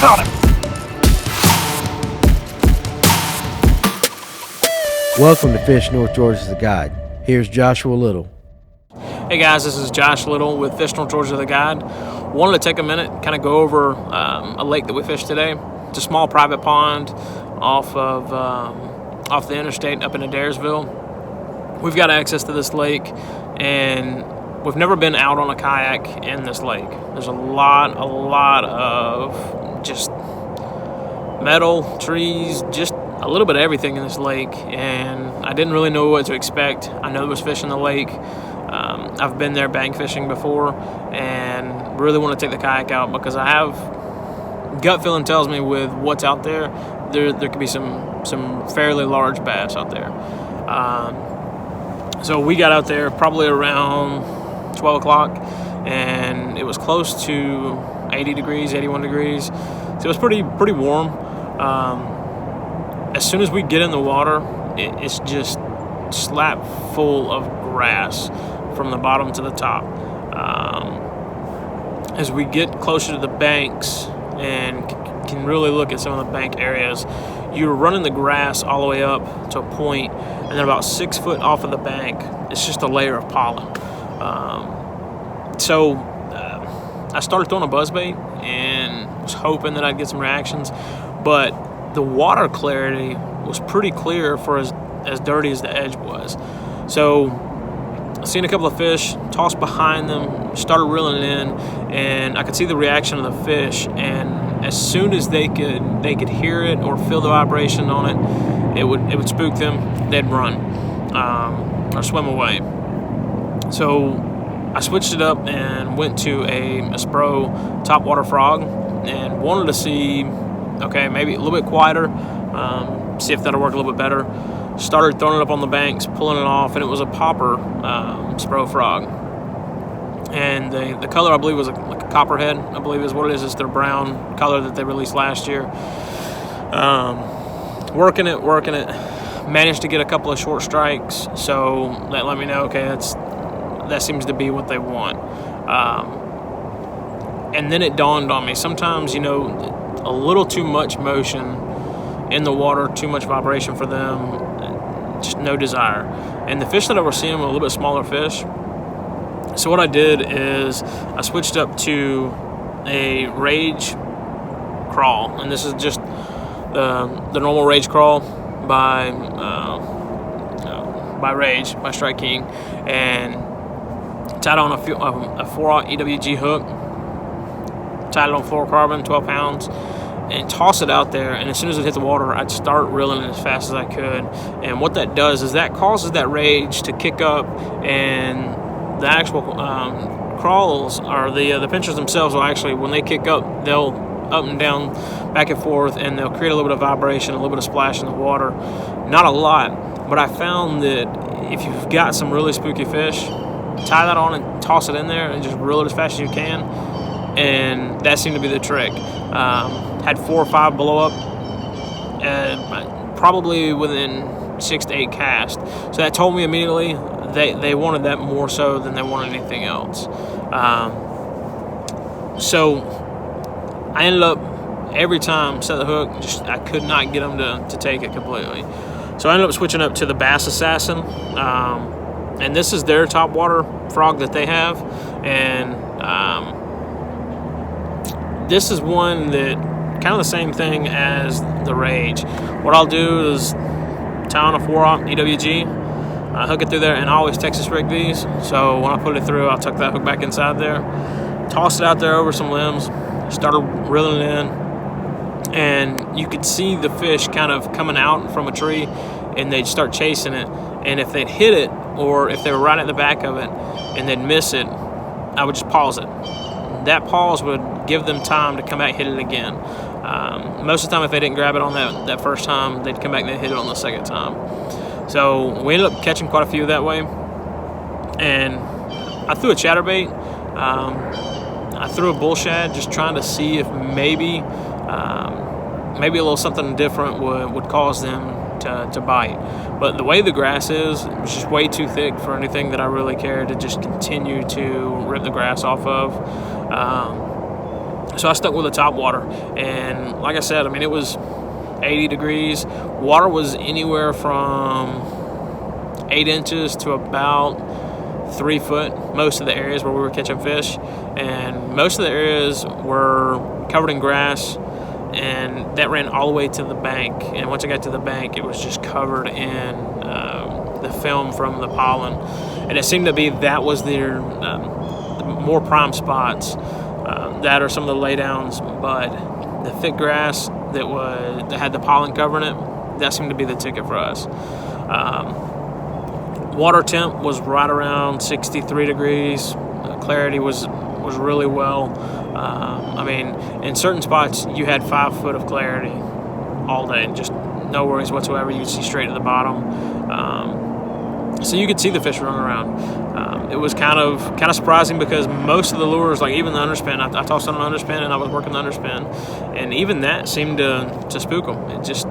Found him! Welcome to Fish North Georgia the Guide. Here's Joshua Little. Hey guys, this is Josh Little with Fish North Georgia the Guide. Wanted to take a minute, kind of go over a lake that we fished today. It's a small private pond off the interstate up in Adairsville. We've got access to this lake, and we've never been out on a kayak in this lake. There's a lot of just metal, trees, just a little bit of everything in this lake, and I didn't really know what to expect. I know there was fish in the lake. I've been there bank fishing before, and really want to take the kayak out because I have gut feeling tells me with what's out there, there could be some fairly large bass out there. So we got out there probably around 12 o'clock, and it was close to 80 degrees, 81 degrees. So it was pretty warm. As soon as we get in the water, it's just slap full of grass from the bottom to the top. As we get closer to the banks and can really look at some of the bank areas, you're running the grass all the way up to a point, and then about 6 foot off of the bank, it's just a layer of pollen. So I started throwing a buzzbait and was hoping that I'd get some reactions, but the water clarity was pretty clear for as dirty as the edge was. So I seen a couple of fish, tossed behind them, started reeling in, and I could see the reaction of the fish. And as soon as they could hear it or feel the vibration on it, it would spook them. They'd run or swim away. So I switched it up and went to a Spro topwater frog and wanted to see, okay, maybe a little bit quieter, see if that'll work a little bit better. Started throwing it up on the banks, pulling it off, and it was a popper Spro frog. And the color, I believe, was like a copperhead, I believe is what it is. It's their brown color that they released last year. Working it, managed to get a couple of short strikes, so that let me know, okay, that seems to be what they want. And then it dawned on me, sometimes, a little too much motion in the water, too much vibration for them, just no desire. And the fish that I was seeing were a little bit smaller fish. So what I did is I switched up to a rage crawl, and this is just the normal rage crawl by Rage, by Strike King, and tied on a 4-aught EWG hook, tied it on fluorocarbon, 12 pounds, and toss it out there. And as soon as it hit the water, I'd start reeling it as fast as I could. And what that does is that causes that rage to kick up, and the actual crawls, or the pinchers themselves, will actually, when they kick up, they'll up and down, back and forth, and they'll create a little bit of vibration, a little bit of splash in the water. Not a lot, but I found that if you've got some really spooky fish, tie that on and toss it in there and just reel it as fast as you can. And that seemed to be the trick. Had 4 or 5 blow up, probably within 6 to 8 casts. So that told me immediately they wanted that more so than they wanted anything else. So I ended up every time set the hook, I could not get them to take it completely. So I ended up switching up to the Bass Assassin, and this is their topwater frog that they have, and this is one that kind of the same thing as the Rage. What I'll do is tie on a 4-aught EWG, hook it through there, and I always Texas rig these. So when I put it through, I'll tuck that hook back inside there, toss it out there over some limbs, started reeling it in, and you could see the fish kind of coming out from a tree, and they'd start chasing it. And if they'd hit it, or if they were right at the back of it and they'd miss it, I would just pause it. That pause would give them time to come back and hit it again. Most of the time, if they didn't grab it on that first time, they'd come back and they'd hit it on the second time. So we ended up catching quite a few that way. And I threw a chatterbait. I threw a bull shad, just trying to see if maybe a little something different would cause them to bite. But the way the grass is, it was just way too thick for anything that I really cared to just continue to rip the grass off of. So I stuck with the top water, and like I said, I mean, it was 80 degrees. Water was anywhere from 8 inches to about 3 foot, most of the areas where we were catching fish, and most of the areas were covered in grass, and that ran all the way to the bank. And once I got to the bank, it was just covered in the film from the pollen, and it seemed to be that was the more prime spots. That are some of the laydowns, but the thick grass that had the pollen covering it, that seemed to be the ticket for us. Water temp was right around 63 degrees. Clarity was really well. I mean, in certain spots you had 5 foot of clarity all day, just no worries whatsoever. You could see straight to the bottom. So you could see the fish running around. It was kind of surprising because most of the lures, like even the underspin, I tossed on an underspin and I was working the underspin, and even that seemed to spook them. It just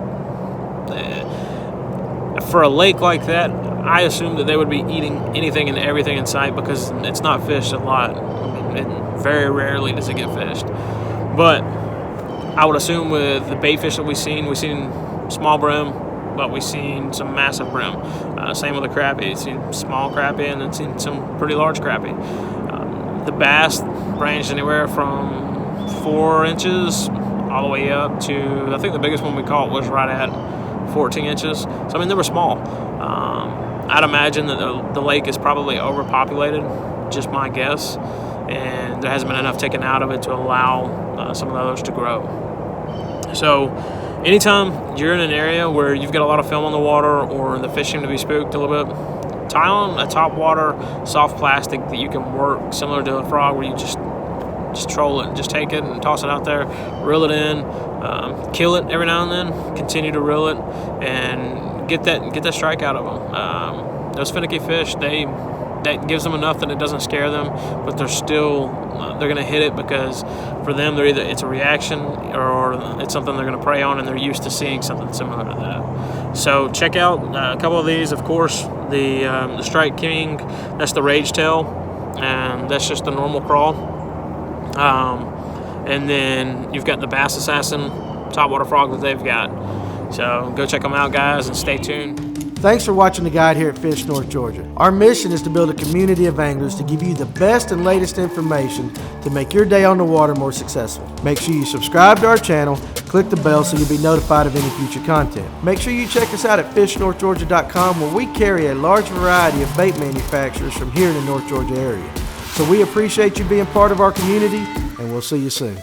for a lake like that, I assumed that they would be eating anything and everything in sight because it's not fished a lot. I mean, very rarely does it get fished. But I would assume with the bait fish that we've seen small brim, but we've seen some massive brim. Same with the crappie. We've seen small crappie and then seen some pretty large crappie. The bass ranged anywhere from 4 inches all the way up to, I think the biggest one we caught was right at 14 inches. So, I mean, they were small. I'd imagine that the lake is probably overpopulated, just my guess, and there hasn't been enough taken out of it to allow some of the others to grow. So, anytime you're in an area where you've got a lot of film on the water or the fish seem to be spooked a little bit, tie on a top water soft plastic that you can work similar to a frog, where you just troll it, just take it and toss it out there, reel it in, kill it every now and then, continue to reel it, and get that strike out of them. Those finicky fish, that gives them enough that it doesn't scare them, but they're going to hit it because for them it's a reaction or it's something they're going to prey on, and they're used to seeing something similar to that. So check out a couple of these. Of course, the Strike King, that's the Rage Tail, and that's just the normal crawl. And then you've got the Bass Assassin topwater frog that they've got. So go check them out, guys, and stay tuned. Thanks for watching the guide here at Fish North Georgia. Our mission is to build a community of anglers to give you the best and latest information to make your day on the water more successful. Make sure you subscribe to our channel, click the bell so you'll be notified of any future content. Make sure you check us out at fishnorthgeorgia.com, where we carry a large variety of bait manufacturers from here in the North Georgia area. So we appreciate you being part of our community, and we'll see you soon.